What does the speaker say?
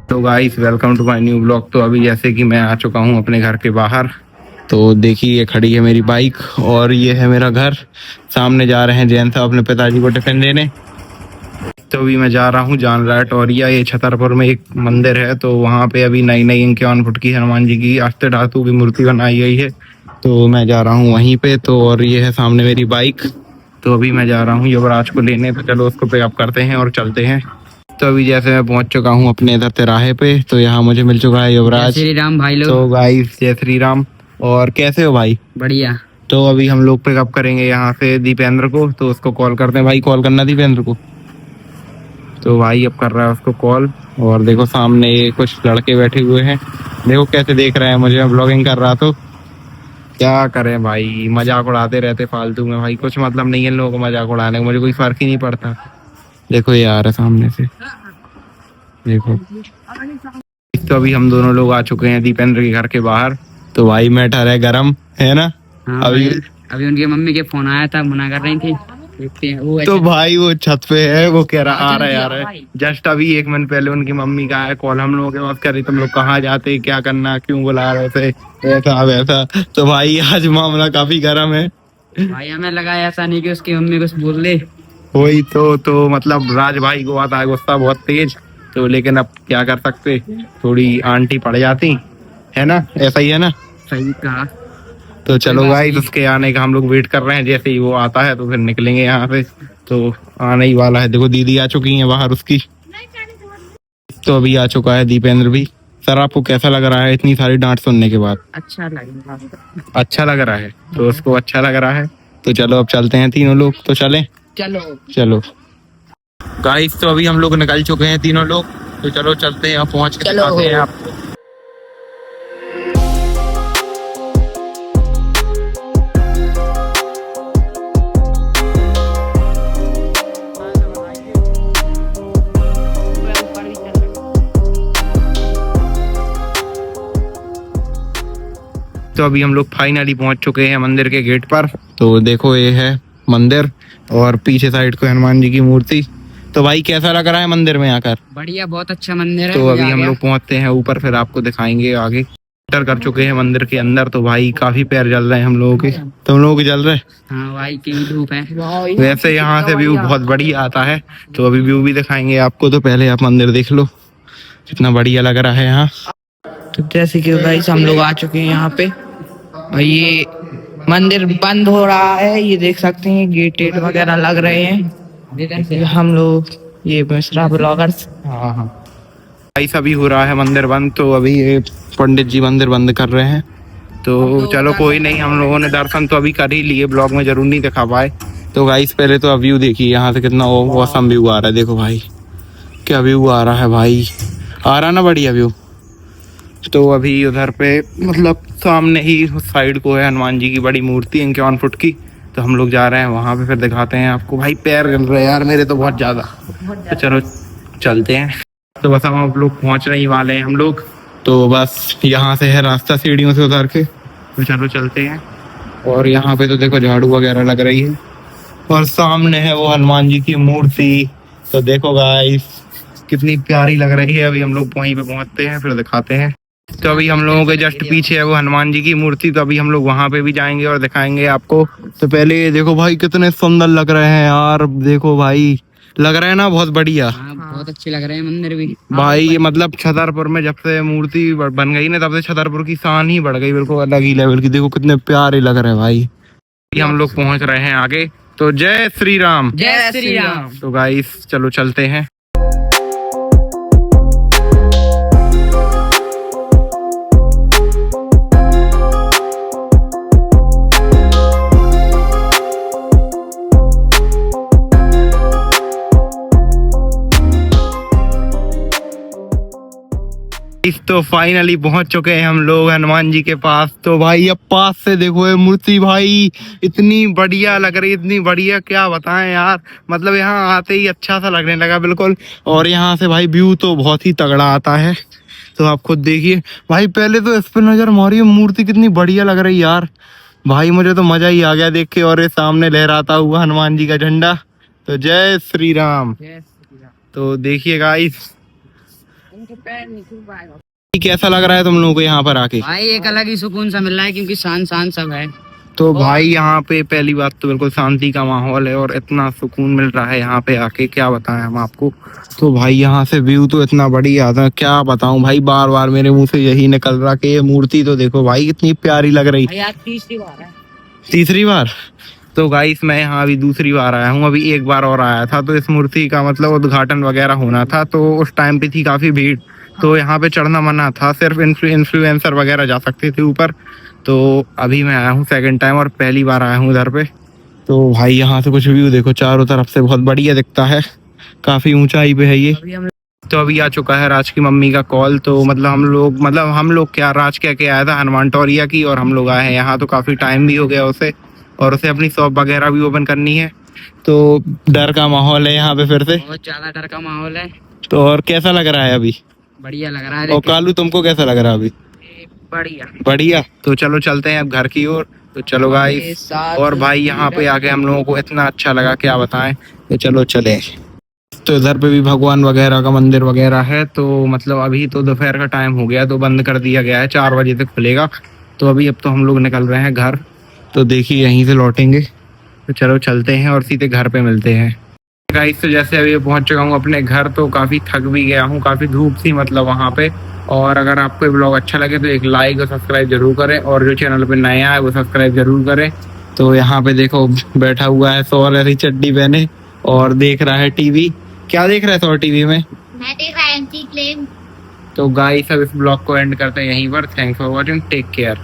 तो guys welcome to my new blog. तो अभी जैसे कि मैं आ चुका हूँ अपने घर के बाहर। तो देखिए ये खड़ी है मेरी बाइक और ये है मेरा घर। सामने जा रहे हैं जैन साहब अपने पिताजी को टिफिन देने। तो अभी मैं जा रहा हूँ जान राट और ये छतरपुर में एक मंदिर है, तो वहाँ पे अभी नई नई 51 फुट की हनुमान जी की अष्ट धातु की मूर्ति बनाई गई है। तो मैं जा रहा हूँ वहीं पे। तो और ये है सामने मेरी बाइक। तो अभी मैं जा रहा हूँ युवराज को लेने, तो चलो उसको पिकअप करते हैं और चलते हैं। तो अभी जैसे मैं पहुंच चुका हूँ अपने इधर तिराहे पे, तो यहाँ मुझे मिल चुका है युवराज। श्री राम भाई लोग। तो गाइस जय श्री राम। और कैसे हो भाई? बढ़िया। तो अभी हम लोग पिकअप करेंगे यहाँ से दीपेंद्र को, तो उसको कॉल करते हैं। भाई कॉल करना दीपेंद्र को। तो भाई अब कर रहा है उसको कॉल। और देखो सामने ये कुछ लड़के बैठे हुए हैं, देखो कैसे देख रहे हैं मुझे, मैं ब्लॉगिंग कर रहा। तो क्या करें भाई, मजाक उड़ाते रहते फालतू में। भाई कुछ मतलब नहीं है इन लोगों को मजाक उड़ाने का, मुझे कोई फर्क ही नहीं पड़ता। देखो ये आ रहा है सामने से, देखो। तो अभी हम दोनों लोग आ चुके हैं दीपेंद्र के घर के बाहर। तो भाई मैटर है गरम, है ना? हाँ, अभी उनकी मम्मी के फोन आया था, मना कर रही थी। देखते हैं वो। तो भाई वो छत पे है, वो कह रहा आ रहा है। जस्ट अभी 1 मिनट पहले उनकी मम्मी का है कॉल, हम लोगों के पास कर रही तुम लोग कहाँ जाते, क्या करना, क्यों बुला रहे थे, ऐसा वैसा। तो भाई आज मामला काफी गर्म है भाई। हमें लगा ऐसा नहीं कि उसकी मम्मी कुछ बोल दे। वही तो मतलब राज भाई को आता है गुस्सा बहुत तेज। तो लेकिन अब क्या कर सकते, थोड़ी आंटी पड़ जाती है ना, ऐसा ही है ना। सही कहा। तो चलो गाइस उसके आने का हम लोग वेट कर रहे हैं, जैसे ही वो आता है तो फिर निकलेंगे यहाँ से। तो आने ही वाला है, देखो दीदी आ चुकी है बाहर उसकी। तो अभी आ चुका है दीपेंद्र भी। सर आपको कैसा लग रहा है इतनी सारी डांट सुनने के बाद? अच्छा लगा। अच्छा लग रहा है, तो उसको अच्छा लग रहा है। तो चलो अब चलते हैं तीनों लोग, तो चलें। चलो चलो गाइस, तो अभी हम लोग निकल चुके हैं तीनों लोग। तो चलो चलते हैं, अब पहुंच के दिखाते हैं आपको। तो अभी हम लोग फाइनली पहुंच चुके हैं मंदिर के गेट पर। तो देखो ये है मंदिर और पीछे साइड को हनुमान जी की मूर्ति। तो भाई कैसा लग रहा है मंदिर में आकर? बढ़िया, बहुत अच्छा मंदिर है। तो अभी हम लोग पहुंचते हैं ऊपर, फिर आपको दिखाएंगे आगे। एंटर कर चुके हैं मंदिर के अंदर। तो भाई काफी पैर जल रहे हैं हम लोगों के, तुम लोगों के जल रहे? हाँ भाई की धूप है। वैसे यहाँ से व्यू बहुत बढ़िया आता है, तो अभी व्यू भी दिखाएंगे आपको। तो पहले आप मंदिर देख लो, कितना बढ़िया लग रहा है यहाँ। तो जैसे कि गाइस हम लोग आ चुके हैं यहाँ पे, और ये मंदिर बंद हो रहा है, ये देख सकते हैं गेट वगैरह लग रहे हैं। हम लोग ये मिश्रा ब्लॉगर्स। हाँ हाँ भाई सभी हो रहा है मंदिर बंद। तो अभी ये पंडित जी मंदिर बंद कर रहे हैं। तो चलो कोई नहीं, हम लोगों ने दर्शन तो अभी कर ही लिए, ब्लॉग में जरूर नहीं दिखा पाए। तो गाइस पहले तो अब व्यू देखिए यहाँ से, कितना औसम व्यू आ रहा है। देखो भाई क्या व्यू आ रहा है, भाई आ रहा ना बढ़िया व्यू। तो अभी उधर पे मतलब सामने ही उस साइड को है हनुमान जी की बड़ी मूर्ति 51 फुट की। तो हम लोग जा रहे हैं वहां पे, फिर दिखाते हैं आपको। भाई पैर जल रहे हैं यार मेरे तो बहुत ज्यादा। तो चलो चलते हैं। तो बस हम लोग पहुंचने ही वाले हैं हम लोग। तो बस यहाँ से है रास्ता सीढ़ियों से उतर के। तो चलो चलते हैं। और यहाँ पे तो देखो झाड़ू वगैरह लग रही है, और सामने है वो हनुमान जी की मूर्ति। तो देखो गाइस कितनी प्यारी लग रही है। अभी हम लोग वहीं पे पहुंचते हैं, फिर दिखाते हैं। तो अभी हम लोगों के जस्ट पीछे है वो हनुमान जी की मूर्ति। तो अभी हम लोग वहां पे भी जाएंगे और दिखाएंगे आपको। तो पहले ये देखो भाई कितने सुंदर लग रहे हैं यार, देखो भाई लग रहा है ना बहुत बढ़िया। बहुत अच्छे लग रहे हैं मंदिर भी भाई ये मतलब छतरपुर में जब से मूर्ति बन गई ना, तब से छतरपुर की शान ही बढ़ गई, बिल्कुल अलग ही लेवल की। देखो कितने प्यारे लग रहे हैं भाई। हम लोग पहुंच रहे हैं आगे। तो जय श्री राम। जय श्री राम। तो गाइस चलो चलते हैं। तो फाइनली पहुंच चुके हैं हम लोग हनुमान जी के पास। तो भाई अब पास से देखो ये मूर्ति, भाई इतनी बढ़िया लग रही, इतनी बढ़िया क्या बताएं यार। मतलब यहाँ आते ही अच्छा सा लगने लगा बिल्कुल। और यहाँ से भाई व्यू तो बहुत ही तगड़ा आता है, तो आप खुद देखिए भाई। पहले तो इस पे नजर मारिए, मूर्ति कितनी बढ़िया लग रही यार। भाई मुझे तो मजा ही आ गया देख के। और ये सामने लहराता हुआ हनुमान जी का झंडा। तो जय श्री राम। तो देखिए गाइस कैसा लग रहा है तुम लोगों को यहाँ पर आके? भाई एक अलग ही सुकून सा मिल रहा है क्योंकि शांत शांत सब है। तो भाई यहाँ पे पहली बात तो बिल्कुल शांति का माहौल है और इतना सुकून मिल रहा है यहाँ पे आके, क्या बताएं हम आपको। तो भाई यहाँ से व्यू तो इतना बढ़िया था, क्या बताऊं भाई, बार बार मेरे मुंह से यही निकल रहा कि ये मूर्ति तो देखो भाई कितनी प्यारी लग रही। यार तीसरी बार है। तीसरी बार? तो गाइस मैं यहाँ अभी दूसरी बार आया हूँ, अभी एक बार और आया था। तो इस मूर्ति का मतलब उद्घाटन वगैरह होना था, तो उस टाइम पे थी काफी भीड़, तो यहाँ पे चढ़ना मना था, सिर्फ इन्फ्लुएंसर वगैरह जा सकते थे ऊपर। तो अभी मैं आया हूँ सेकंड टाइम और पहली बार आया हूँ इधर पे। तो भाई यहाँ से कुछ व्यू देखो, चारों तरफ से बहुत बढ़िया दिखता है, काफी ऊंचाई पे है ये। तो अभी आ चुका है राज की मम्मी का कॉल, तो मतलब हम लोग क्या, राज कह के आया था हनुमान टोरिया की, और हम लोग आए हैं यहाँ। तो काफी टाइम भी हो गया उसे, और उसे अपनी शॉप वगैरह भी ओपन करनी है। तो डर का माहौल है यहाँ पे फिर से, बहुत ज्यादा डर का माहौल है। तो और कैसा लग रहा है अभी? बढ़िया लग रहा है। और कालू तुमको कैसा लग रहा है अभी? बढ़िया बढ़िया। तो चलो चलते हैं अब घर की ओर। तो चलो गाइस, और भाई यहाँ पे आके हम लोगों को इतना अच्छा लगा, क्या बताएं। तो चलो चले। तो इधर पे भी भगवान वगैरह का मंदिर वगैरह है। तो मतलब अभी तो दोपहर का टाइम हो गया, तो बंद कर दिया गया है, 4 बजे तक खुलेगा। तो अभी अब तो हम लोग निकल रहे हैं घर, तो देखिए यहीं से लौटेंगे। तो चलो चलते हैं और सीधे घर पे मिलते हैं। गाइस तो जैसे अभी पहुंच चुका हूँ अपने घर, तो काफ़ी थक भी गया हूँ, काफ़ी धूप थी मतलब वहाँ पे। और अगर आपको ये ब्लॉग अच्छा लगे तो एक लाइक और सब्सक्राइब जरूर करें, और जो चैनल पे नया है वो सब्सक्राइब जरूर करें। तो यहाँ पे देखो बैठा हुआ है सौर, ऐसी चड्डी पहने, और देख रहा है टीवी। क्या देख रहा है सौर टीवी में? मैं देख रहा हूँ एंटी क्लेम। तो गाइस अब इस ब्लॉग को एंड करते हैं यहीं पर। Thanks for watching, take care.